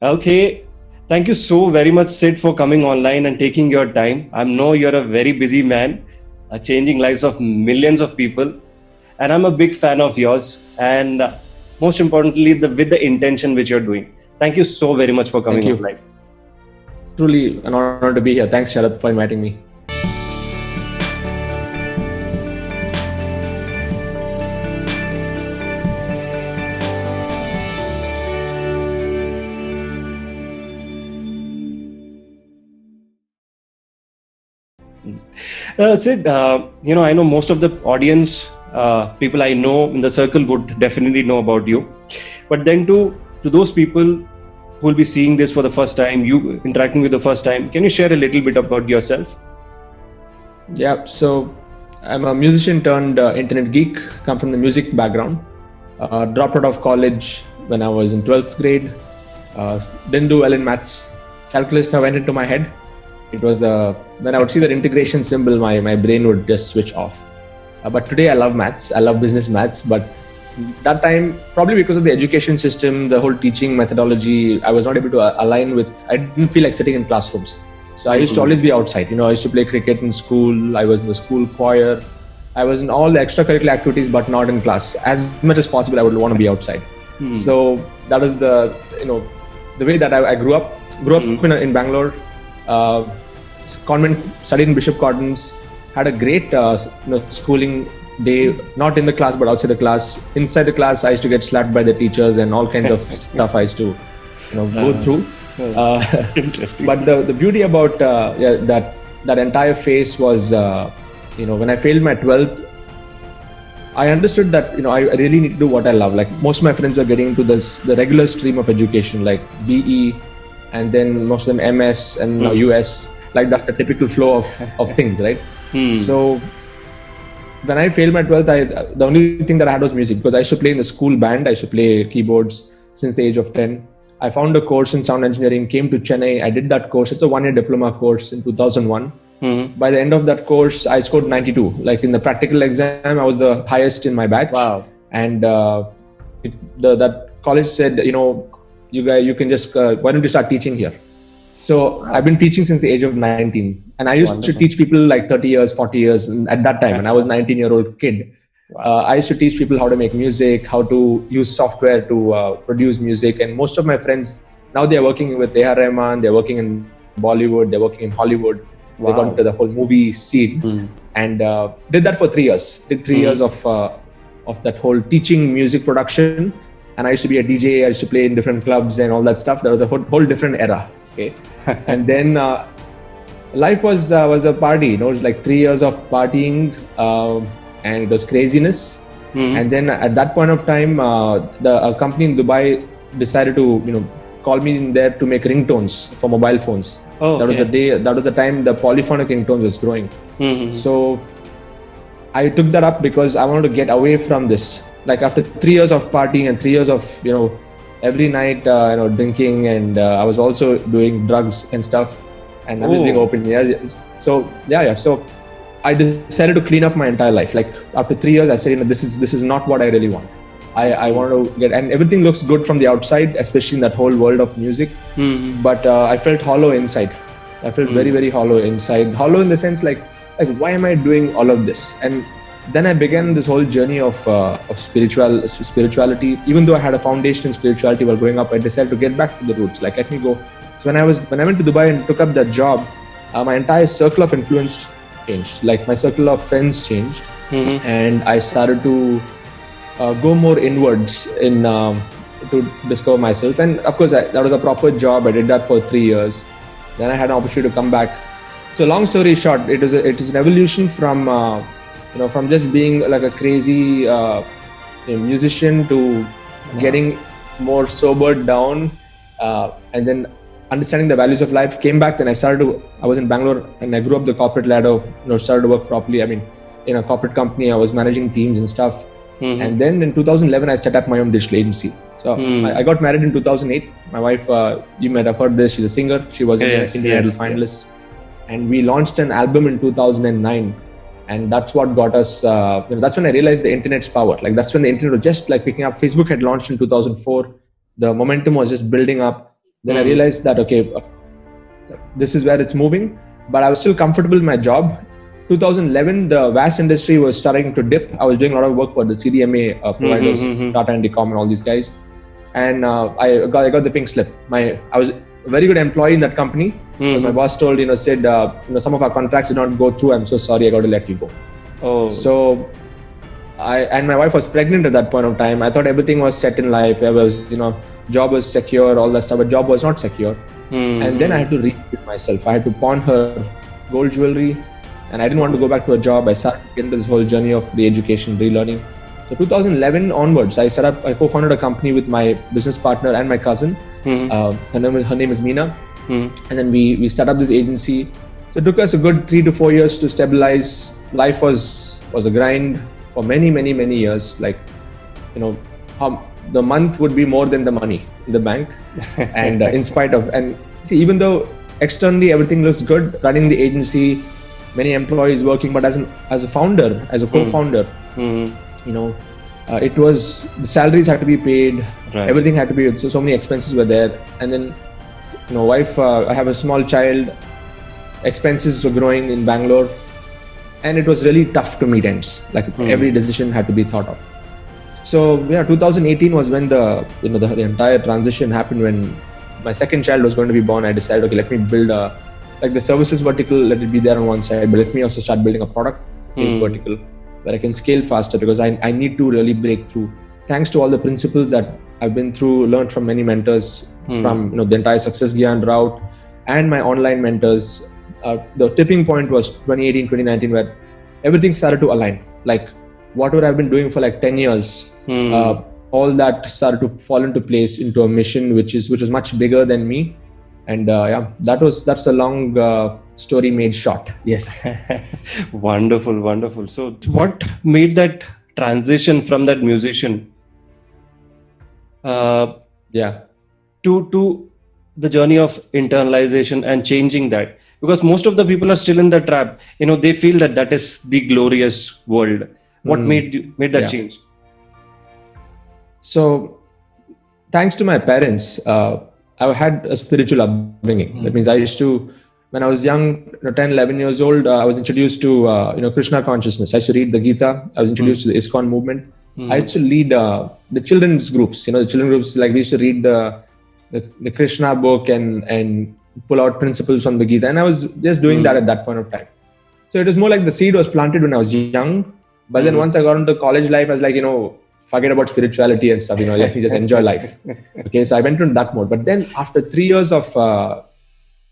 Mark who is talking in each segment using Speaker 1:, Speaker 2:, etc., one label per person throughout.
Speaker 1: Okay. Thank you so very much, Sid, for coming online and taking your time. I know you're a very busy man, changing lives of millions of people. And I'm a big fan of yours. And most importantly, with the intention which you're doing. Thank you so very much for coming online.
Speaker 2: Truly an honor to be here. Thanks, Sarath, for inviting me.
Speaker 1: Sid, I know most of the audience, people I know in the circle would definitely know about you. But then to those people who will be seeing this for the first time, you interacting with the first time, can you share a little bit about yourself?
Speaker 2: Yeah, so I'm a musician turned internet geek, come from the music background. Dropped out of college when I was in 12th grade. Didn't do well in maths. Calculus went into my head. It was when I would see that integration symbol, my brain would just switch off. But today I love maths. I love business maths. But that time, probably because of the education system, the whole teaching methodology, I was not able to align with. I didn't feel like sitting in classrooms. So I used to always be outside. I used to play cricket in school. I was in the school choir. I was in all the extracurricular activities, but not in class. As much as possible, I would want to be outside. So that was the way that I grew up. In Bangalore. Convent, studied in Bishop Gardens, had a great schooling day, not in the class but outside the class. Inside the class I used to get slapped by the teachers and all kinds of stuff I used to go through.
Speaker 1: Interesting.
Speaker 2: But the beauty about that entire phase was when I failed my 12th, I understood that I really need to do what I love. Like most of my friends were getting into the regular stream of education, like BE, and then most of them MS and now US. Like that's the typical flow of things, right? So when I failed my 12th, the only thing that I had was music, because I used to play in the school band. I used to play keyboards since the age of 10. I found a course in sound engineering, came to Chennai. I did that course. It's a 1-year diploma course in 2001. By the end of that course, I scored 92. Like in the practical exam, I was the highest in my batch.
Speaker 1: Wow.
Speaker 2: And that college said, you can just, why don't you start teaching here? So I've been teaching since the age of 19. And I used to teach people like 30 years, 40 years at that time. And I was a 19-year-old kid. I used to teach people how to make music, how to use software to produce music. And most of my friends, now they're working with A.R. Rahman, they're working in Bollywood, they're working in Hollywood. They got into the whole movie scene and did that for 3 years. Did 3 years of that whole teaching music production. And I used to be a DJ, I used to play in different clubs and all that stuff. That was a whole different era. Okay. And then life was a party. It was like 3 years of partying and it was craziness. And then at that point of time, a company in Dubai decided to call me in there to make ringtones for mobile phones. That was the time the polyphonic ringtones was growing. So I took that up because I wanted to get away from this. Like after 3 years of partying and 3 years of every night drinking, and I was also doing drugs and stuff, and I'm just being open. So I decided to clean up my entire life. Like after 3 years, I said, this is not what I really want. I want to get, and everything looks good from the outside, especially in that whole world of music. But I felt hollow inside. I felt very, very hollow inside. Hollow in the sense like why am I doing all of this? And then I began this whole journey of spirituality. Even though I had a foundation in spirituality while growing up, I decided to get back to the roots. Like let me go. So when I went to Dubai and took up that job, my entire circle of influence changed. Like my circle of friends changed, and I started to go more inwards to discover myself. And of course, that was a proper job. I did that for 3 years. Then I had an opportunity to come back. So long story short, it is an evolution from just being like a crazy musician to getting more sobered down, and then understanding the values of life. Came back, then I was in Bangalore and I grew up the corporate ladder, started to work properly. I mean, in a corporate company, I was managing teams and stuff. And then in 2011, I set up my own digital agency. So I got married in 2008. My wife, you might have heard this, she's a singer. She was an Indian Idol finalist. And we launched an album in 2009. And that's what got us, that's when I realized the internet's power. Like that's when the internet was just like picking up. Facebook had launched in 2004. The momentum was just building up. Then I realized that, okay, this is where it's moving, but I was still comfortable in my job. 2011, the VAS industry was starting to dip. I was doing a lot of work for the CDMA providers, Tata and Decom and all these guys. And I got the pink slip. I was a very good employee in that company. But my boss told, said, some of our contracts did not go through. I'm so sorry, I got to let you go.
Speaker 1: Oh.
Speaker 2: So and my wife was pregnant at that point of time. I thought everything was set in life. I was, job was secure, all that stuff, but job was not secure. And then I had to rebuild myself. I had to pawn her gold jewelry, and I didn't want to go back to a job. I started getting into this whole journey of re-education, relearning. So 2011 onwards, I co-founded a company with my business partner and my cousin. Her name is Meena. And then we set up this agency. So it took us a good 3 to 4 years to stabilize. Life was a grind for many, many, many years. Like, the month would be more than the money in the bank. And in spite of, and see, even though externally everything looks good, running the agency, many employees working, but as a founder, as a co-founder, it was, the salaries had to be paid, right. Everything had to be, so many expenses were there. And then, wife, I have a small child, expenses were growing in Bangalore, and it was really tough to meet ends. Like every decision had to be thought of. So 2018 was when the entire transition happened. When my second child was going to be born, I decided, okay, let me build the services vertical, let it be there on one side, but let me also start building a product-based vertical where I can scale faster, because I need to really break through. Thanks to all the principles that I've been through, learned from many mentors, from the entire Success Gyan route and my online mentors. The tipping point was 2018, 2019, where everything started to align. Like whatever I've been doing for like 10 years, all that started to fall into place into a mission which was much bigger than me. And that's a long story made short. Yes.
Speaker 1: Wonderful. So what made that transition from that musician to the journey of internalization and changing that? Because most of the people are still in the trap. They feel that is the glorious world. What made that change?
Speaker 2: So thanks to my parents, I had a spiritual upbringing. That means I used to, when I was young, 10, 11 years old, I was introduced to Krishna consciousness. I used to read the Gita. I was introduced to the ISKCON movement. I used to lead the children's groups. The children's groups, like we used to read the Krishna book and pull out principles from the Gita. And I was just doing that at that point of time. So it was more like the seed was planted when I was young. But then once I got into college life, I was like, forget about spirituality and stuff, let me just enjoy life. Okay, so I went into that mode. But then after 3 years of,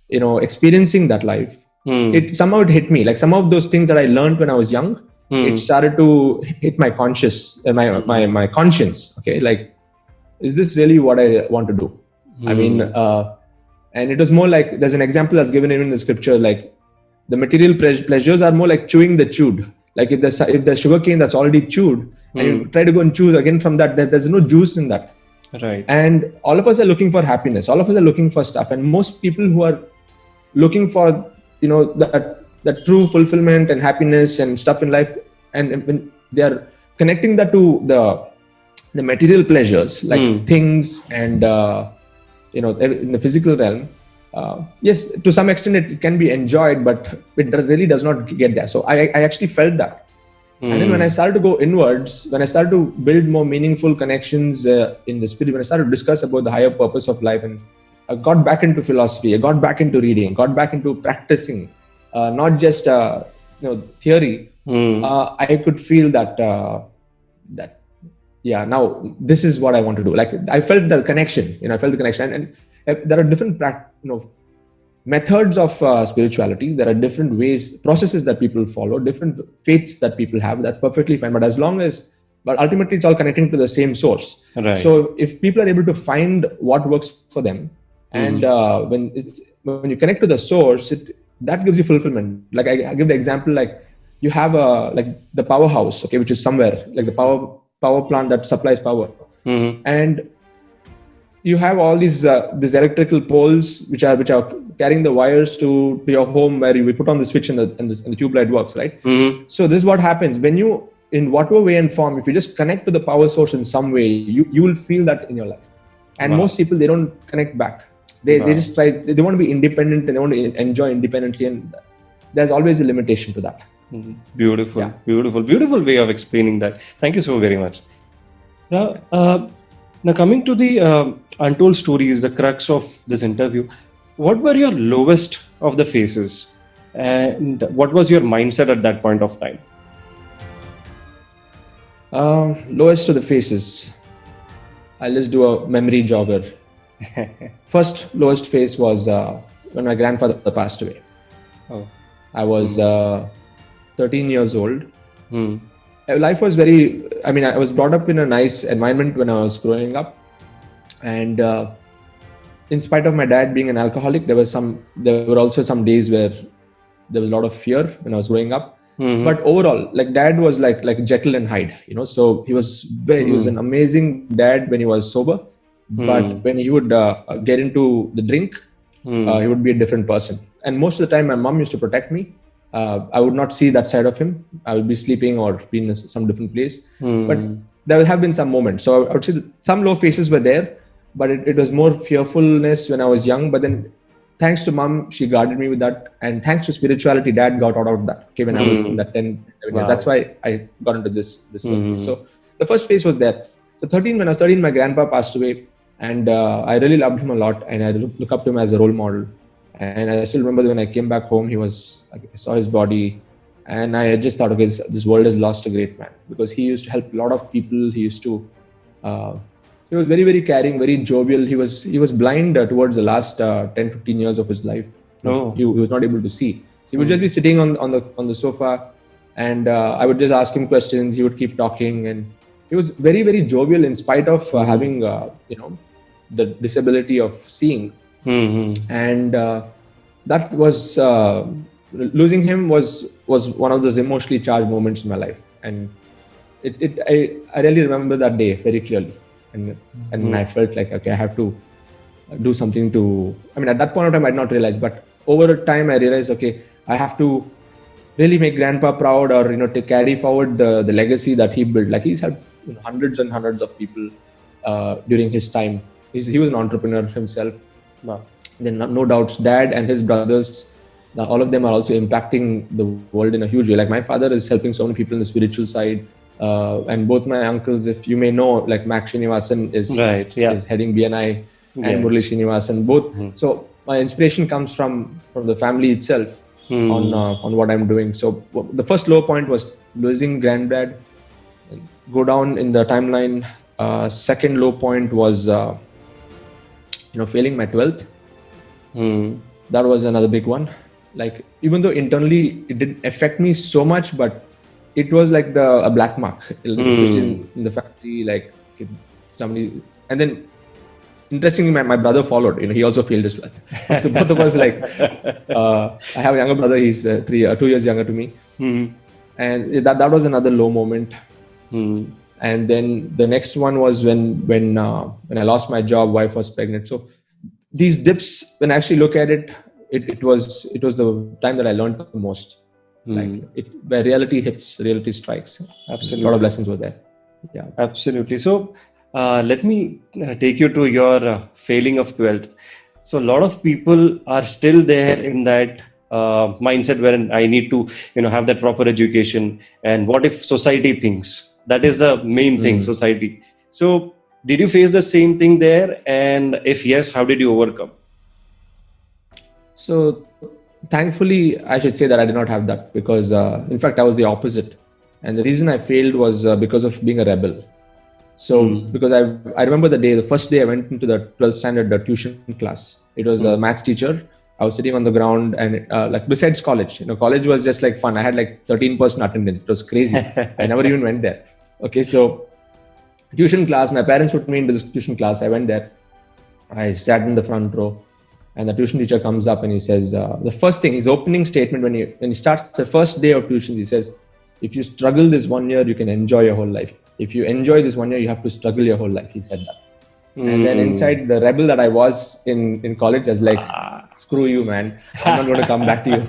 Speaker 2: experiencing that life, it somehow hit me. Like some of those things that I learned when I was young, it started to hit my my conscience. Okay, like, is this really what I want to do? I mean, and it was more like, there's an example that's given in the scripture, like the material pleasures are more like chewing the chewed. Like if there's sugarcane that's already chewed, and you try to go and chew again from that, there's no juice in that.
Speaker 1: Right.
Speaker 2: And all of us are looking for happiness. All of us are looking for stuff. And most people who are looking for, that true fulfillment and happiness and stuff in life, and when they are connecting that to the material pleasures, like things and, in the physical realm, yes, to some extent it can be enjoyed, but it really does not get there. So I actually felt that. And then when I started to go inwards, when I started to build more meaningful connections in the spirit, when I started to discuss about the higher purpose of life, and I got back into philosophy, I got back into reading, got back into practicing, not just theory. I could feel that now this is what I want to do. Like I felt the connection, and there are different methods of spirituality. There are different ways, processes that people follow, different faiths that people have. That's perfectly fine. But ultimately it's all connecting to the same source.
Speaker 1: Right.
Speaker 2: So if people are able to find what works for them, and when you connect to the source, that gives you fulfillment. Like I give the example, like you have like the powerhouse, okay, which is somewhere, like the power plant that supplies power, and you have all these electrical poles which are carrying the wires to your home, where you put on the switch and the tube light works, right? So this is what happens when you, in whatever way and form, if you just connect to the power source in some way, you will feel that in your life. And most people, they don't connect back. They
Speaker 1: Wow.
Speaker 2: just try. They want to be independent and they want to enjoy independently, and there's always a limitation to that.
Speaker 1: Beautiful,
Speaker 2: Yeah.
Speaker 1: beautiful way of explaining that. Thank you so very much. Now coming to the untold stories, the crux of this interview, what were your lowest of the phases, and what was your mindset at that point of time?
Speaker 2: Lowest of the phases. I'll just do a memory jogger. First lowest phase was when my grandfather passed away.
Speaker 1: Oh.
Speaker 2: I was 13 years old.
Speaker 1: Hmm.
Speaker 2: Life was very, I was brought up in a nice environment when I was growing up. And in spite of my dad being an alcoholic, there were also some days where there was a lot of fear when I was growing up.
Speaker 1: Mhm.
Speaker 2: But overall, like dad was like Jekyll and Hyde, so he was an amazing dad when he was sober. But when he would get into the drink, he would be a different person. And most of the time, my mom used to protect me. I would not see that side of him. I would be sleeping or be in some different place. But there have been some moments. So I would say that some low phases were there, but it was more fearfulness when I was young. But then thanks to mom, she guarded me with that. And thanks to spirituality, dad got out of that. Okay, when I was in that 10, 11 years. That's why I got into this. So the first phase was there. So when I was 13, my grandpa passed away. And I really loved him a lot. And I look up to him as a role model. And I still remember when I came back home, I saw his body. And I just thought, okay, this world has lost a great man. Because he used to help a lot of people. He used to... he was very, very caring, very jovial. He was blind towards the last 10, 15 years of his life. He was not able to see. So he would just be sitting on the sofa, and I would just ask him questions. He would keep talking, and he was very, very jovial in spite of having the disability of seeing. And that was losing him was one of those emotionally charged moments in my life, and I really remember that day very clearly. And I felt like, okay, I have to do something to... at that point of time, I did not realize, but over time, I realized, okay, I have to really make grandpa proud, or, to carry forward the legacy that he built. Like, he's helped hundreds and hundreds of people during his time. He was an entrepreneur himself.
Speaker 1: Wow.
Speaker 2: Then no doubts, dad and his brothers, all of them are also impacting the world in a huge way. Like, my father is helping so many people in the spiritual side. And both my uncles, if you may know, like Mac Srinivasan is heading BNI, and Murali Srinivasan, both. So my inspiration comes from the family itself on what I'm doing. So the first low point was losing granddad. Go down in the timeline. Second low point was failing my 12th. That was another big one. Like, even though internally it didn't affect me so much, but it was like a black mark, especially in the family, like somebody. And then, interestingly, my brother followed. He also failed his 12th. So both of us, like, I have a younger brother. He's 2 years younger to me. And that was another low moment. And then the next one was when I lost my job, wife was pregnant. So these dips, when I actually look at it, it was the time that I learned the most. Like, where reality strikes. Absolutely. A lot of lessons were there. Yeah.
Speaker 1: Absolutely. So let me take you to your failing of 12th. So a lot of people are still there in that mindset where I need to, have that proper education. And what if society thinks? That is the main thing, society. So did you face the same thing there? And if yes, how did you overcome?
Speaker 2: So thankfully, I should say that I did not have that, because in fact, I was the opposite. And the reason I failed was because of being a rebel. So because I remember the first day I went into the 12th standard tuition class. It was a maths teacher. I was sitting on the ground, and like besides college, college was just like fun. I had like 13% attendance. It was crazy. I never even went there. Okay, so tuition class, my parents put me into this tuition class. I went there. I sat in the front row. And the tuition teacher comes up and he says, the first thing, his opening statement when he starts the first day of tuition, he says, if you struggle this 1 year, you can enjoy your whole life. If you enjoy this 1 year, you have to struggle your whole life. He said that. And then inside, the rebel that I was in college, I was like, screw you, man. I'm not going to come back to you.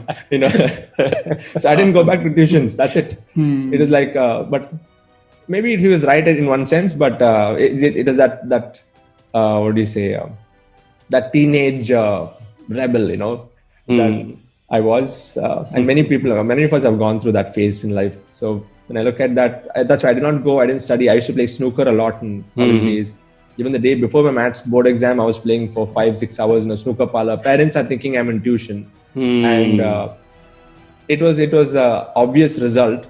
Speaker 2: So I didn't go back to tuitions. That's it. It was like, but maybe he was right in one sense, but it is that what do you say? that teenage rebel, that I was, and many of us have gone through that phase in life. So when I look at that, that's why I did not go. I didn't study. I used to play snooker a lot in college days. Even the day before my maths board exam, I was playing for 5-6 hours in a snooker parlor. Parents are thinking I'm in tuition, and it was a obvious result.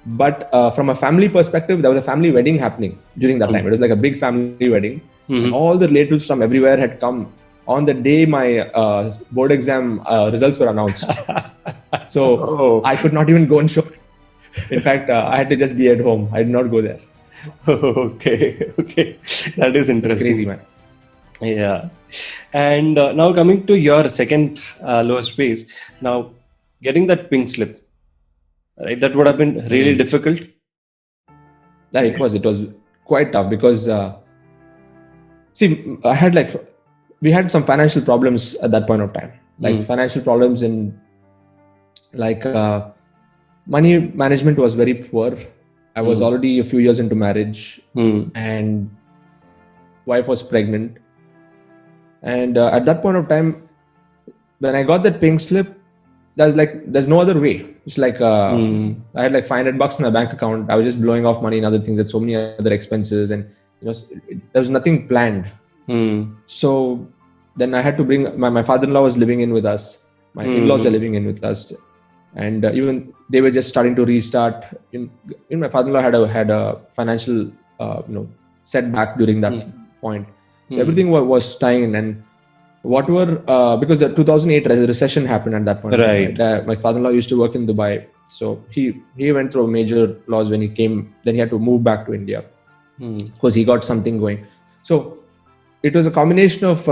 Speaker 2: But from a family perspective, there was a family wedding happening during that time. It was like a big family wedding. And all the relatives from everywhere had come on the day my board exam results were announced. So I could not even go and show. In fact, I had to just be at home. I did not go there.
Speaker 1: Okay. That is interesting.
Speaker 2: It's crazy, man.
Speaker 1: Yeah. And now coming to your second lowest phase. Now, getting that pink slip, right? That would have been really difficult.
Speaker 2: Yeah, it was quite tough because we had some financial problems at that point of time, like financial problems in money management was very poor. I was already a few years into marriage, and wife was pregnant. And at that point of time, when I got that pink slip, there's no other way. It's like I had like $500 in my bank account. I was just blowing off money and other things. There's so many other expenses, and there was nothing planned. So then I had to bring my father-in-law was living in with us. My in-laws were living in with us, and even they were just starting to restart. My father-in-law had a financial setback during that point. So everything was tying in, and whatever because the 2008 recession happened at that point.
Speaker 1: Right.
Speaker 2: My father-in-law used to work in Dubai, so he went through major loss when he came. Then he had to move back to India because he got something going. So it was a combination of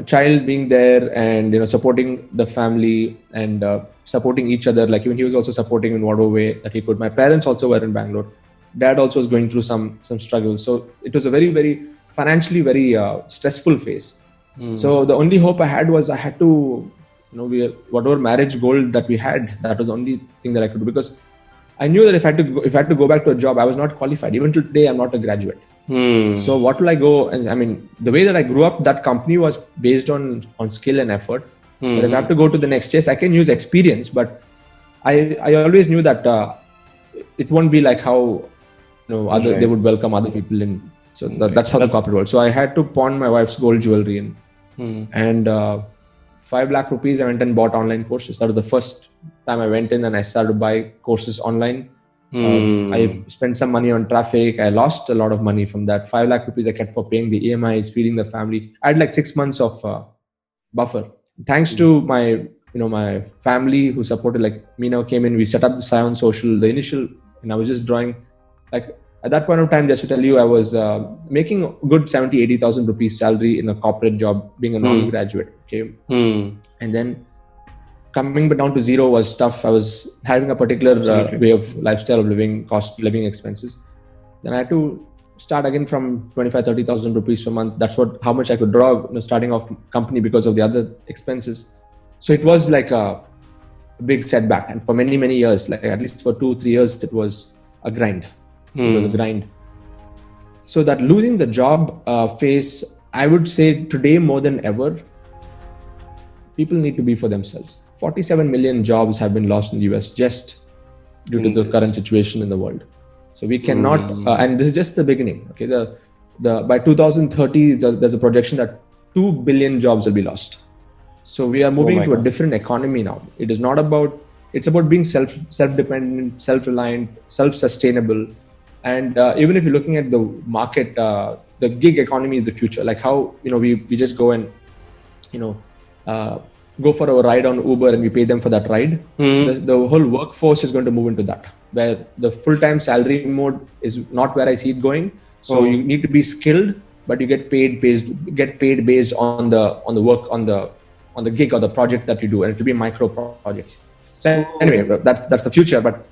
Speaker 2: child being there and supporting the family and supporting each other. Like even he was also supporting in whatever way that he could. My parents also were in Bangalore. Dad also was going through some struggles. So it was a very, very financially very stressful phase. So the only hope I had was I had to, whatever marriage goal that we had, that was the only thing that I could do, because I knew that if I had to go back to a job, I was not qualified. Even till today, I'm not a graduate. So what will I go? And I mean, the way that I grew up, that company was based on skill and effort. But if I have to go to the next chase, I can use experience. But I always knew that it won't be like how they would welcome other people in. So that's how the corporate world. So I had to pawn my wife's gold jewelry in, and 5 lakh rupees I went and bought online courses. That was the first time I went in and I started to buy courses online. I spent some money on traffic. I lost a lot of money from that. 5 lakh rupees I kept for paying the EMIs, feeding the family. I had like 6 months of buffer. Thanks to my my family who supported, like Meena came in. We set up the Scion Social. The initial, I was just drawing like. At that point of time, just to tell you, I was making a good 70,000-80,000 rupees salary in a corporate job, being a non-graduate. Okay, and then coming down to zero was tough. I was having a particular way of lifestyle of living, living expenses. Then I had to start again from 25,000-30,000 rupees per month. That's how much I could draw, starting off company because of the other expenses. So it was like a big setback, and for many years, like at least for 2-3 years, it was a grind. It was a grind. So that losing the job phase, I would say today more than ever, people need to be for themselves. 47 million jobs have been lost in the US just due to the current situation in the world. So we cannot, and this is just the beginning. Okay, the by 2030, there's a projection that 2 billion jobs will be lost. So we are moving to a different economy now. It is not about, it's about being self-dependent, self-reliant, self-sustainable. And even if you're looking at the market, the gig economy is the future. Like how we just go and go for a ride on Uber and we pay them for that ride. The whole workforce is going to move into that, where the full-time salary mode is not where I see it going. So you need to be skilled, but you get paid based on the work on the gig or the project that you do, and it will be micro projects. So anyway, that's the future. But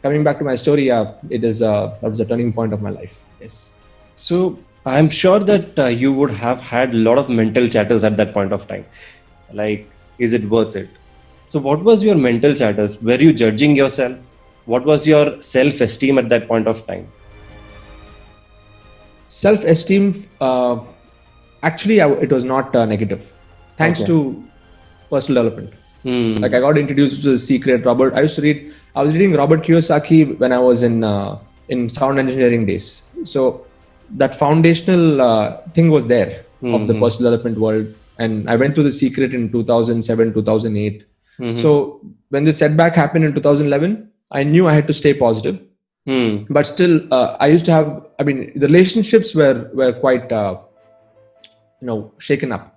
Speaker 2: coming back to my story, it is that was a turning point of my life. Yes.
Speaker 1: So I'm sure that you would have had a lot of mental chatters at that point of time. Like, is it worth it? So what was your mental chatters? Were you judging yourself? What was your self-esteem at that point of time?
Speaker 2: Self-esteem, Actually, it was not negative. Thanks to personal development. Like I got introduced to The Secret. I was reading Robert Kiyosaki when I was in sound engineering days. So that foundational thing was there of the personal development world. And I went to The Secret in 2007, 2008. So when the setback happened in 2011, I knew I had to stay positive. But still, I used to have, the relationships were quite, shaken up.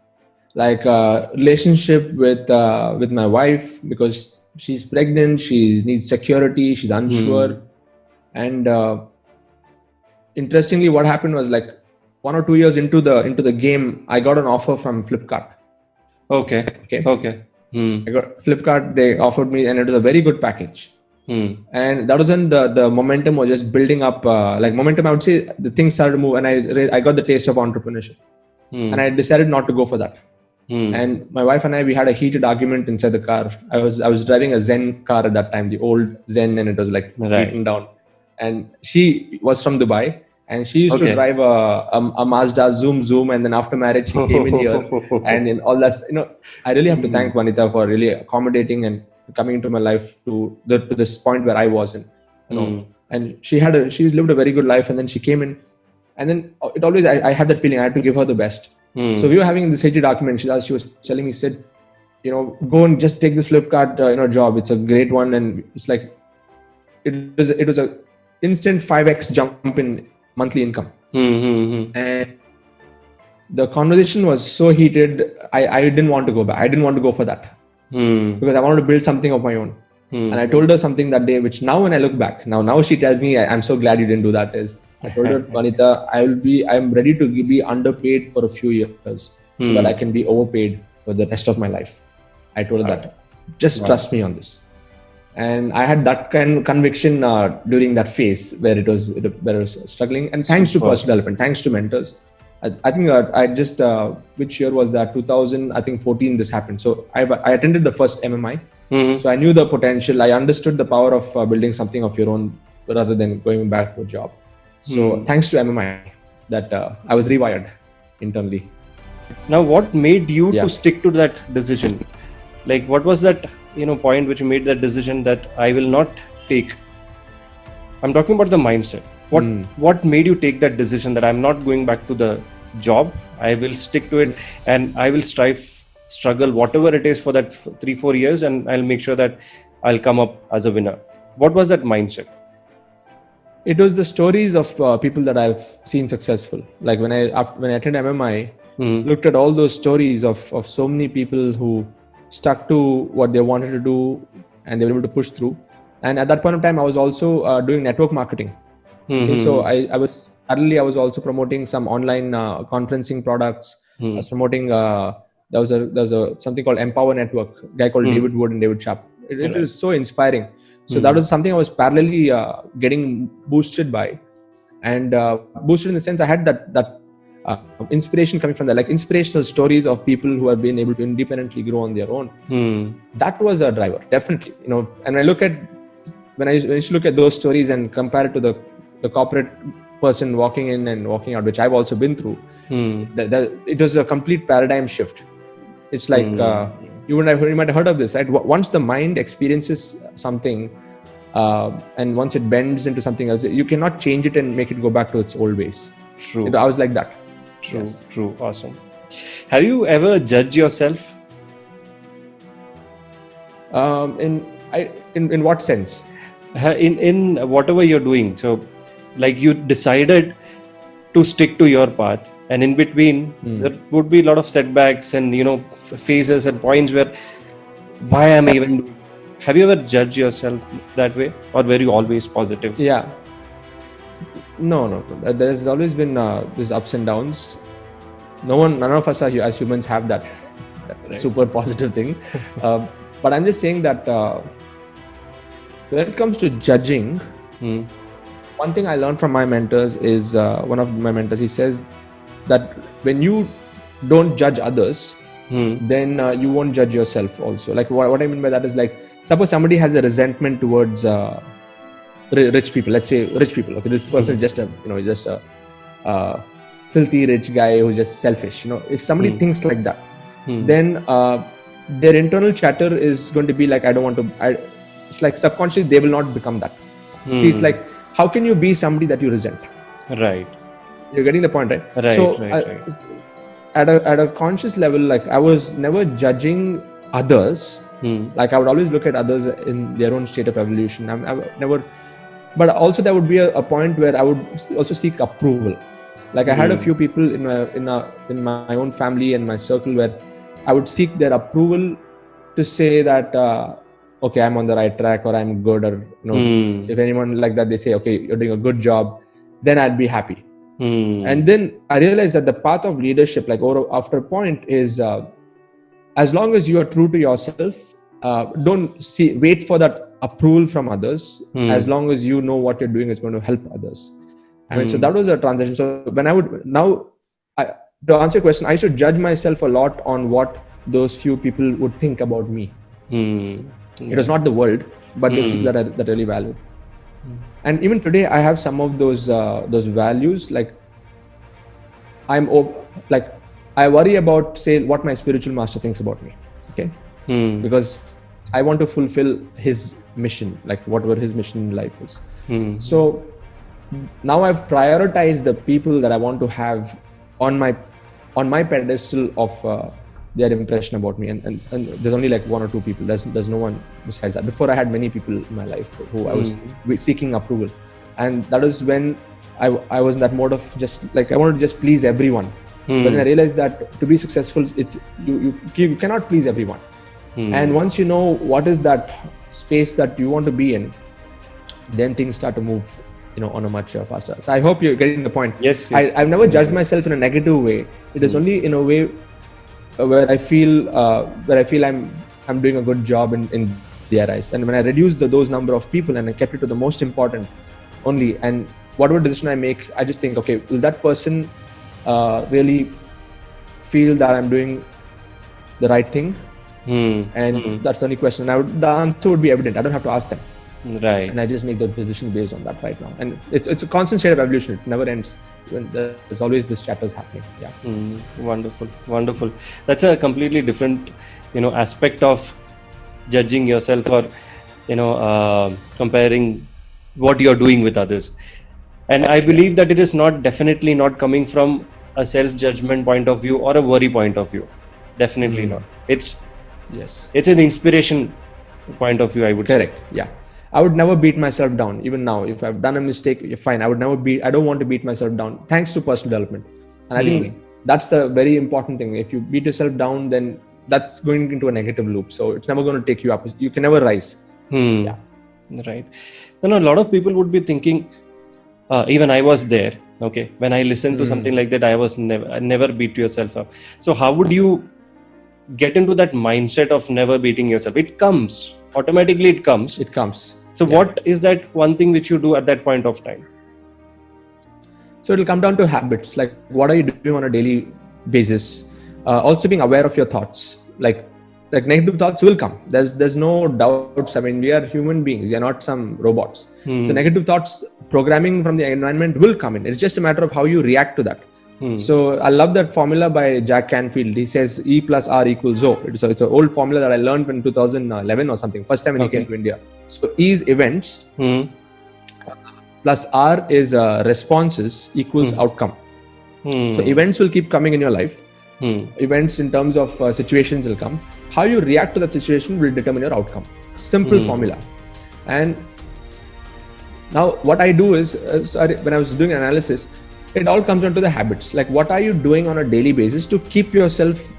Speaker 2: Like relationship with my wife, because she's pregnant, she needs security, she's unsure. And interestingly, what happened was like 1 or 2 years into the game, I got an offer from Flipkart.
Speaker 1: Okay.
Speaker 2: I got Flipkart. They offered me, and it was a very good package. And that was when the momentum was just building up. Like momentum, I would say the things started to move, and I got the taste of entrepreneurship. And I decided not to go for that. And my wife and I, we had a heated argument inside the car. I was driving a Zen car at that time, the old Zen, and it was like beaten down. And she was from Dubai, and she used to drive a Mazda Zoom, and then after marriage she came in here, and in all that, I really have to thank Vanita for really accommodating and coming into my life to this point where I was in, and she lived a very good life, and then she came in, and then it always I had that feeling I had to give her the best. So we were having this heated argument. She was telling me, Sid, go and just take this Flipkart job. It's a great one, and it's like it was a instant 5x jump in monthly income. And the conversation was so heated. I didn't want to go back. I didn't want to go for that because I wanted to build something of my own. And I told her something that day, which now when I look back, now she tells me, I'm so glad you didn't do that. I told her, Vanita, I'm ready to be underpaid for a few years so that I can be overpaid for the rest of my life. I told her that. Just trust me on this. And I had that kind of conviction during that phase where I was struggling. And thanks to personal development, thanks to mentors. I think I just, which year was that? 2014 this happened. So I attended the first MMI. So I knew the potential. I understood the power of building something of your own rather than going back to a job. So thanks to MMI that I was rewired internally.
Speaker 1: Now, what made you to stick to that decision? Like, what was that point which made that decision that I will not take? I'm talking about the mindset. What made you take that decision that I'm not going back to the job? I will stick to it, and I will struggle whatever it is for that 3-4 years, and I'll make sure that I'll come up as a winner. What was that mindset?
Speaker 2: It was the stories of people that I've seen successful. Like when I attended MMI, looked at all those stories of so many people who stuck to what they wanted to do and they were able to push through. And at that point of time, I was also doing network marketing. So I was also promoting some online conferencing products. I was promoting there was a something called Empower Network, a guy called David Wood and David Sharp. It was so inspiring. So that was something I was parallelly getting boosted by, and boosted in the sense I had that inspiration coming from that, like inspirational stories of people who have been able to independently grow on their own. That was a driver, definitely. And when I used to look at those stories and compare it to the corporate person walking in and walking out, which I've also been through, it was a complete paradigm shift. It's like you might have heard of this, right? Once the mind experiences something and once it bends into something else, you cannot change it and make it go back to its old ways.
Speaker 1: True.
Speaker 2: I was like that.
Speaker 1: True. Awesome. Have you ever judged yourself?
Speaker 2: In what sense?
Speaker 1: In whatever you're doing. So, like you decided to stick to your path, and in between there would be a lot of setbacks and phases and points where why am I even doing? Have you ever judged yourself that way, or were you always positive?
Speaker 2: Yeah. No. There's always been these ups and downs. None of us as humans have that super positive thing. But I'm just saying that when it comes to judging, one thing I learned from my mentors is one of my mentors, he says that when you don't judge others, then you won't judge yourself also. Like what I mean by that is, like, suppose somebody has a resentment towards rich people. Let's say rich people. Okay, this person is just a filthy rich guy who's just selfish. If somebody thinks like that,
Speaker 1: Hmm.
Speaker 2: then their internal chatter is going to be like, I don't want to. It's like subconsciously they will not become that. See, it's like, how can you be somebody that you resent?
Speaker 1: Right.
Speaker 2: You're getting the point, right?
Speaker 1: Right.
Speaker 2: So
Speaker 1: Right.
Speaker 2: at a conscious level, like I was never judging others. Like I would always look at others in their own state of evolution. I never, but also there would be a point where I would also seek approval. Like I had a few people in my own family and my circle where I would seek their approval to say that okay, I'm on the right track, or I'm good, or if anyone like that, they say, okay, you're doing a good job, then I'd be happy. And then I realized that the path of leadership, like after a point, is as long as you are true to yourself, don't wait for that approval from others. As long as you know what you're doing is going to help others. I mean, so that was a transition. So when I would to answer your question, I should judge myself a lot on what those few people would think about me. It was not the world, but the people that really valued. And even today, I have some of those values. Like I worry about, say, what my spiritual master thinks about me. Okay, because I want to fulfill his mission, like whatever his mission in life is. So now I've prioritized the people that I want to have on my pedestal of their impression about me, and there's only like one or two people. There's no one besides that. Before, I had many people in my life who I was seeking approval, and that was when I was in that mode of just like I wanted to just please everyone. But then I realized that to be successful, it's you cannot please everyone. And once you know what is that space that you want to be in, then things start to move, on a much faster. So I hope you're getting the point.
Speaker 1: Yes.
Speaker 2: I've never judged myself in a negative way. It is only in a way where I feel I'm doing a good job in their eyes. And when I reduced those number of people and I kept it to the most important only, and whatever decision I make, I just think, okay, will that person really feel that I'm doing the right thing? And that's the only question. The answer would be evident. I don't have to ask them.
Speaker 1: Right.
Speaker 2: And I just make the decision based on that right now. And it's a constant state of evolution. It never ends. There's always this chatters happening. Yeah.
Speaker 1: Wonderful. That's a completely different, aspect of judging yourself, or, comparing what you're doing with others. And I believe that it is definitely not coming from a self-judgment point of view or a worry point of view. Definitely not. It's an inspiration point of view, I would say.
Speaker 2: Correct. Yeah. I would never beat myself down. Even now, if I've done a mistake, you're fine. I don't want to beat myself down, thanks to personal development. And I think that's the very important thing. If you beat yourself down, then that's going into a negative loop. So it's never going to take you up. You can never rise.
Speaker 1: Yeah. Right. A lot of people would be thinking, even I was there. Okay. When I listened to something like that, I never beat yourself up. So how would you get into that mindset of never beating yourself? It comes. Automatically it comes. So what is that one thing which you do at that point of time?
Speaker 2: So it'll come down to habits. Like, what are you doing on a daily basis? Also being aware of your thoughts. Like negative thoughts will come. There's no doubts. I mean, we are human beings. We are not some robots. So negative thoughts, programming from the environment will come in. It's just a matter of how you react to that. So I love that formula by Jack Canfield. He says E plus R equals O. It's an old formula that I learned in 2011 or something. First time when he came to India. So E is events plus R is responses equals outcome. So events will keep coming in your life. Events in terms of situations will come. How you react to that situation will determine your outcome. Simple formula. And now what I do is, when I was doing analysis, it all comes down to the habits. Like, what are you doing on a daily basis to keep yourself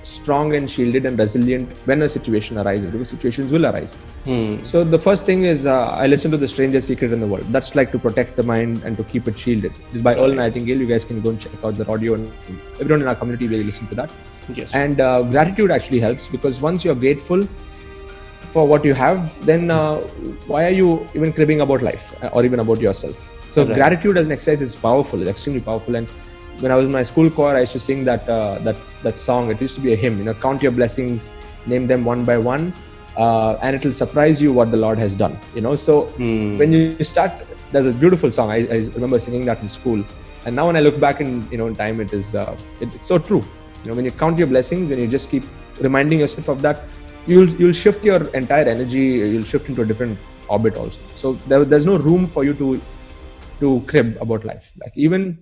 Speaker 2: strong and shielded and resilient when a situation arises? Because situations will arise. So the first thing is, I listen to The Strangest Secret in the World. That's like to protect the mind and to keep it shielded. It's by Earl Nightingale. You guys can go and check out the audio, and everyone in our community will listen to that.
Speaker 1: Yes.
Speaker 2: And gratitude actually helps, because once you're grateful for what you have, then why are you even cribbing about life or even about yourself? So gratitude as an exercise is powerful. It's extremely powerful. And when I was in my school choir, I used to sing that song. It used to be a hymn. Count your blessings, name them one by one, and it will surprise you what the Lord has done. So when you start, there's a beautiful song. I remember singing that in school. And now when I look back in time, it is it's so true. When you count your blessings, when you just keep reminding yourself of that, you'll shift your entire energy. You'll shift into a different orbit also. So there's no room for you to crib about life. Like even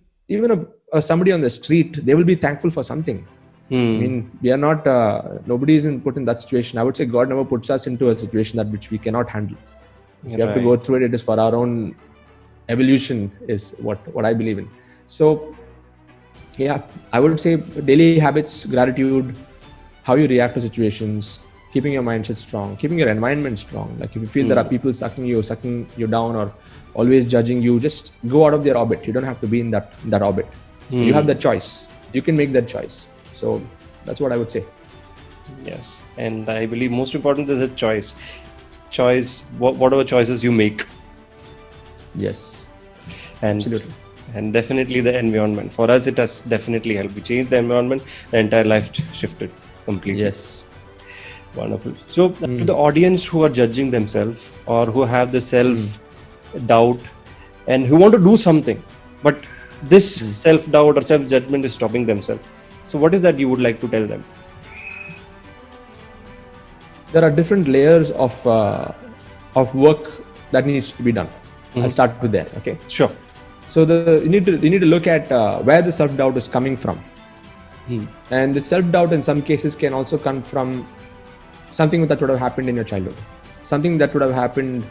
Speaker 2: somebody on the street, they will be thankful for something. I mean, we are not. Nobody is put in that situation. I would say God never puts us into a situation which we cannot handle. If we have to go through it, it is for our own evolution. Is what I believe in. So, yeah, I would say daily habits, gratitude, how you react to situations, keeping your mindset strong, keeping your environment strong. Like if you feel there are people sucking you down, or always judging you, just go out of their orbit. You don't have to be in that orbit. You have that choice. You can make that choice. So that's what I would say.
Speaker 1: Yes, and I believe most important is a choice. Whatever choices you make.
Speaker 2: Yes,
Speaker 1: and
Speaker 2: absolutely.
Speaker 1: And definitely the environment. For us, it has definitely helped. We changed the environment, the entire life shifted completely.
Speaker 2: Yes.
Speaker 1: Wonderful. So to the audience who are judging themselves or who have the self-doubt and who want to do something, but this self-doubt or self-judgment is stopping themselves. So what is that you would like to tell them?
Speaker 2: There are different layers of work that needs to be done. I'll start with there. Okay.
Speaker 1: Sure.
Speaker 2: So you need to look at where the self-doubt is coming from. And the self-doubt in some cases can also come from something that would have happened in your childhood, something that would have happened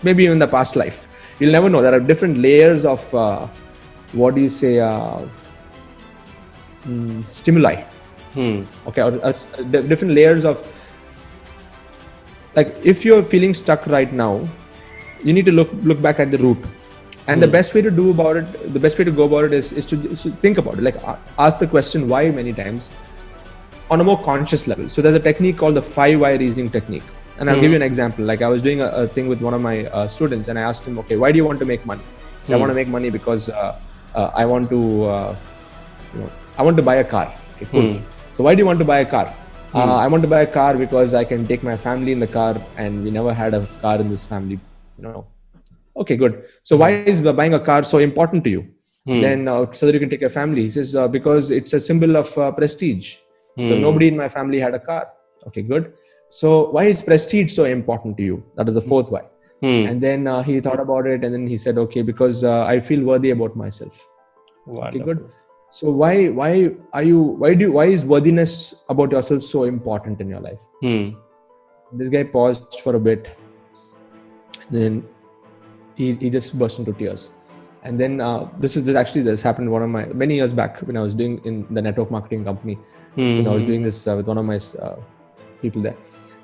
Speaker 2: maybe in the past life. You'll never know. There are different layers of stimuli. Okay, or different layers of, like, if you're feeling stuck right now, you need to look back at the root. And the best way to go about it is to think about it. Like, ask the question why many times on a more conscious level. So there's a technique called the 5 why reasoning technique. And I'll give you an example. Like, I was doing a thing with one of my students, and I asked him, okay, why do you want to make money? So I want to make money because I want to buy a car. Okay, cool. So why do you want to buy a car? I want to buy a car because I can take my family in the car, and we never had a car in this family. Okay, good. So why is buying a car so important to you? Then so that you can take your family. He says, because it's a symbol of prestige. Because nobody in my family had a car. Okay, good. So why is prestige so important to you? That is the 4th why. And then he thought about it, and then he said, okay, because I feel worthy about myself.
Speaker 1: Wonderful.
Speaker 2: Okay, good. So why is worthiness about yourself so important in your life? This guy paused for a bit. Then he just burst into tears. And then this happened many years back when I was doing in the network marketing company. I was doing this with one of my people there.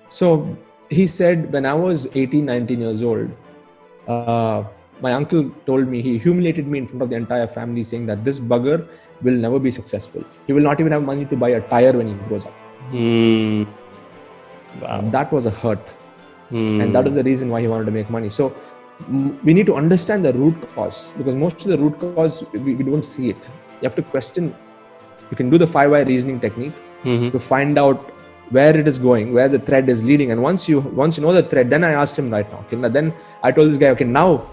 Speaker 2: So he said, when I was 18, 19 years old, my uncle told me, he humiliated me in front of the entire family, saying that this bugger will never be successful. He will not even have money to buy a tire when he grows up. Wow. That was a hurt. And that is the reason why he wanted to make money. So we need to understand the root cause, because most of the root cause, we don't see it. You have to question. You can do the 5 why reasoning technique to find out where it is going, where the thread is leading. And once you know the thread, then I asked him right now. Okay, then I told this guy, okay, now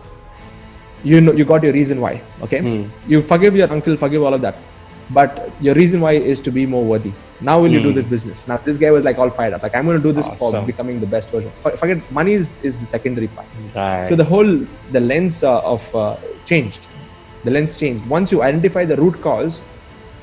Speaker 2: you got your reason why. Okay, you forgive your uncle, forgive all of that, but your reason why is to be more worthy. Now will you do this business? Now this guy was like all fired up, like, I'm going to do this for becoming the best version. Forget money is the secondary part. Right. So the lens changed. The lens changed. Once you identify the root cause,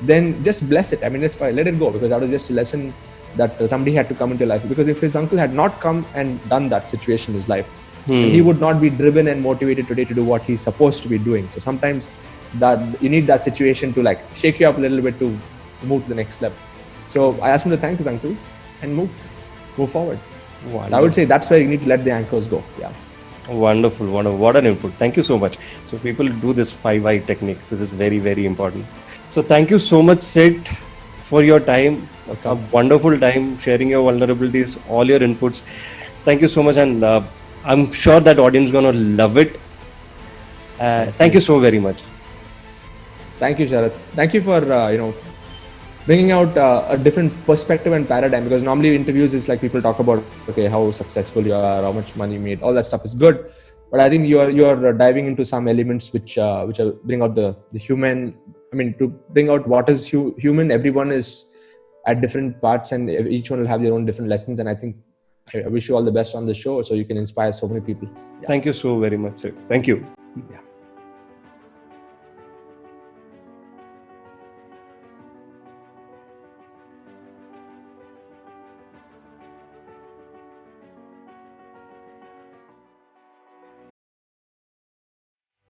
Speaker 2: then just bless it. I mean, just let it go, because that was just a lesson that somebody had to come into life. Because if his uncle had not come and done that situation in his life, he would not be driven and motivated today to do what he's supposed to be doing. So sometimes that you need that situation to, like, shake you up a little bit to move to the next level. So I asked him to thank his uncle and move forward. Wonderful. So I would say that's where you need to let the anchors go. Yeah. Wonderful.
Speaker 1: What an input. Thank you so much. So people do this 5 why technique. This is very, very important. So thank you so much, Sid, for your time. A wonderful time sharing your vulnerabilities, all your inputs. Thank you so much. And I'm sure that audience is going to love it. Thank you so very much.
Speaker 2: Thank you, Sarath. Thank you for, bringing out a different perspective and paradigm, because normally interviews is like people talk about, okay, how successful you are, how much money you made, all that stuff is good. But I think you're diving into some elements which bring out the human. I mean, to bring out what is human. Everyone is at different parts, and each one will have their own different lessons. And I think I wish you all the best on the show, so you can inspire so many people.
Speaker 1: Thank you so very much, Sid. Thank you.
Speaker 2: Yeah.